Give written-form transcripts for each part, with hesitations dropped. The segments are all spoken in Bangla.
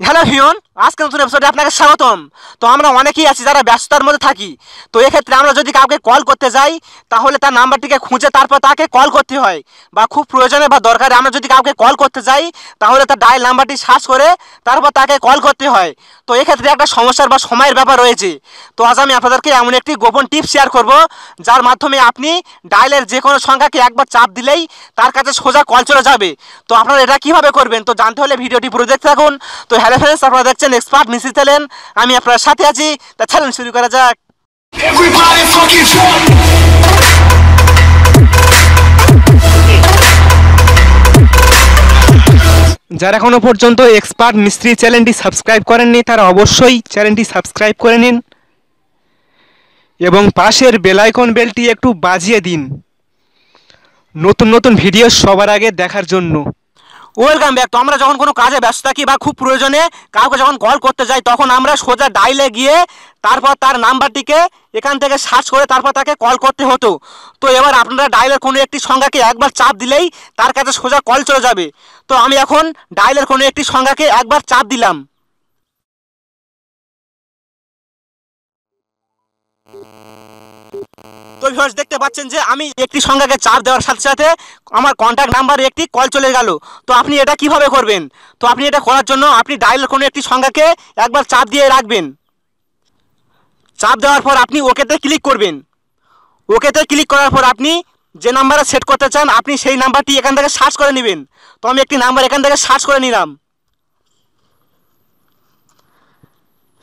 হ্যালো হিয়ন, আজকে নতুন এপিসোডে আপনাকে স্বাগতম। তো আমরা অনেকেই আছি যারা ব্যস্ততার মধ্যে থাকি। তো এক্ষেত্রে আমরা যদি কাউকে কল করতে যাই তাহলে তার নাম্বারটিকে খুঁজে তারপর তাকে কল করতে হয়, বা খুব প্রয়োজনে বা দরকারে আমরা যদি কাউকে কল করতে যাই তাহলে তার ডায়াল নাম্বারটি সার্চ করে তারপর তাকে কল করতে হয়। তো এক্ষেত্রে একটা সমস্যার বা সময়ের ব্যাপার রয়েছে। তো আজ আমি আপনাদেরকে এমন একটি গোপন টিপস শেয়ার করব যার মাধ্যমে আপনি ডায়ালের যে কোনো সংখ্যাকে একবার চাপ দিলেই তার কাছে সোজা কল চলে যাবে। তো আপনারা এটা কীভাবে করবেন তো জানতে হলে ভিডিওটি পুরো দেখতে থাকুন। তো হ্যালো ফ্রেন্ডস, আপনারা দেখছেন এক্সপার্ট মিস্ত্রি চ্যানেল, আমি আপনার সাথে আছি। তা চ্যালেঞ্জ শুরু করা যাক। যারা এখনো পর্যন্ত এক্সপার্ট মিস্ত্রি চ্যানেলটি সাবস্ক্রাইব করেননি তারা অবশ্যই চ্যানেলটি সাবস্ক্রাইব করে নিন এবং পাশের বেল আইকন বেলটি একটু বাজিয়ে দিন নতুন নতুন ভিডিও সবার আগে দেখার জন্য। Welcome back. তো আমরা যখন কোনো কাজে ব্যস্ত থাকি বা খুব প্রয়োজনে কাউকে যখন কল করতে যাই তখন আমরা সোজা ডাইলে গিয়ে তারপর তার নাম্বারটিকে এখান থেকে সার্চ করে তারপর তাকে কল করতে হতো। তো এবার আপনারা ডাইলের কোনো একটি সংখ্যাকে একবার চাপ দিলেই তার কাছে সোজা কল চলে যাবে। তো আমি এখন ডাইলের কোনো একটি সংখ্যাকে একবার চাপ দিলাম। তো ভিউয়ার্স দেখতে পাচ্ছেন যে আমি একটি সংখ্যাকে চাপ দেওয়ার সাথে সাথে আমার কন্ট্যাক্ট নাম্বারে একটি কল চলে গেল। তো আপনি এটা কিভাবে করবেন? তো আপনি এটা করার জন্য আপনি ডায়ালের কোনো একটি সংখ্যাকে একবার চাপ দিয়ে রাখবেন। চাপ দেওয়ার পর আপনি ওকেতে ক্লিক করবেন। ওকেতে ক্লিক করার পর আপনি যে নাম্বারে সেট করতে চান আপনি সেই নাম্বারটি এখান থেকে সার্চ করে নেবেন। তো আমি একটি নাম্বার এখান থেকে সার্চ করে নিলাম।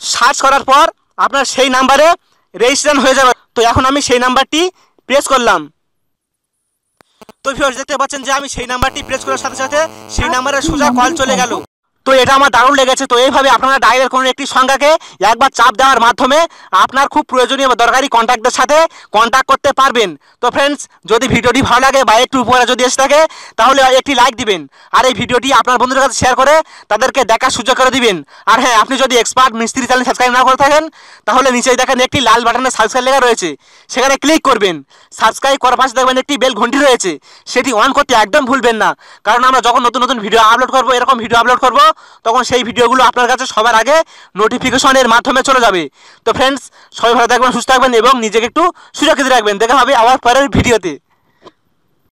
সার্চ করার পর আপনার সেই নাম্বারে রেজিস্ট্রেশন হয়ে যাবে। তো এখন আমি সেই নাম্বারটি প্রেস করলাম। তো ভিউয়ার্স দেখতে পাচ্ছেন যে আমি সেই নাম্বারটি প্রেস করার সাথে সাথে সেই নাম্বারে সোজা কল চলে গেল। তো এটা আমার দারুণ লেগেছে। তো এইভাবে আপনারা ডায়ালের কোনো একটি সংখ্যাকে একবার চাপ দেওয়ার মাধ্যমে আপনার খুব প্রয়োজনীয় বা দরকারি কন্ট্যাক্টদের সাথে কন্ট্যাক্ট করতে পারবেন। তো ফ্রেন্ডস, যদি ভিডিওটি ভালো লাগে বা একটু উপকারে যদি এসে থাকে তাহলে একটি লাইক দিবেন আর এই ভিডিওটি আপনার বন্ধুদের কাছে শেয়ার করে তাদেরকে দেখার সুযোগ করে দিবেন। আর হ্যাঁ, আপনি যদি এক্সপার্ট মিস্ত্রি চ্যানেল সাবস্ক্রাইব না করে থাকেন তাহলে নিচেই দেখেন একটি লাল বাটনে সাবস্ক্রাইব লেখা রয়েছে, সেখানে ক্লিক করবেন। সাবস্ক্রাইব করার পাশে দেখবেন একটি বেল ঘন্টি রয়েছে, সেটি অন করতে একদম ভুলবেন না, কারণ আমরা যখন নতুন নতুন ভিডিও আপলোড করবো, এরকম ভিডিও আপলোড করবো, তখন সেই ভিডিওগুলো আপনার কাছে সবার আগে নোটিফিকেশনের মাধ্যমে চলে যাবে। তো ফ্রেন্ডস, সবাই ভালো থাকবেন, সুস্থ থাকবেন এবং নিজেকে একটু সুরক্ষিত রাখবেন। দেখা হবে আবার পরের ভিডিওতে।